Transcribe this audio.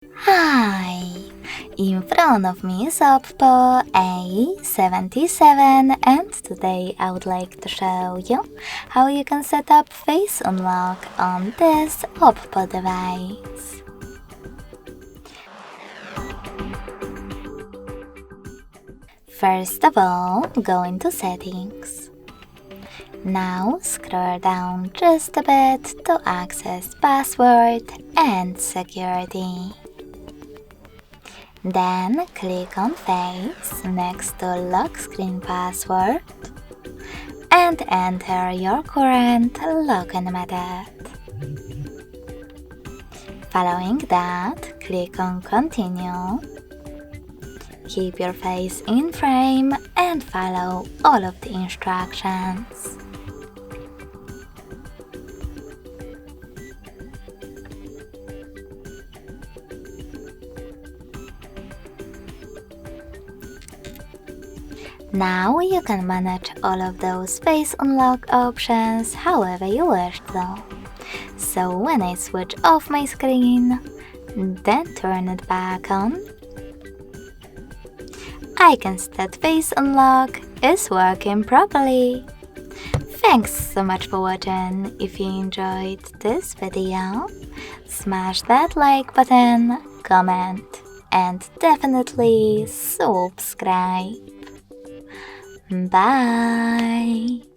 Hi! In front of me is OPPO A77 and today I would like to show you how you can set up Face Unlock on this OPPO device. First of all, go into Settings. Now scroll down just a bit to access Password and Security. Then click on Face next to Lock Screen Password and enter your current login method. Following that, click on Continue. Keep your face in frame and follow all of the instructions. Now you can manage all of those face unlock options however you wish though. So when I switch off my screen, then turn it back on, I can see that Face Unlock is working properly. Thanks so much for watching. If you enjoyed this video, smash that like button, comment, and definitely subscribe. Bye!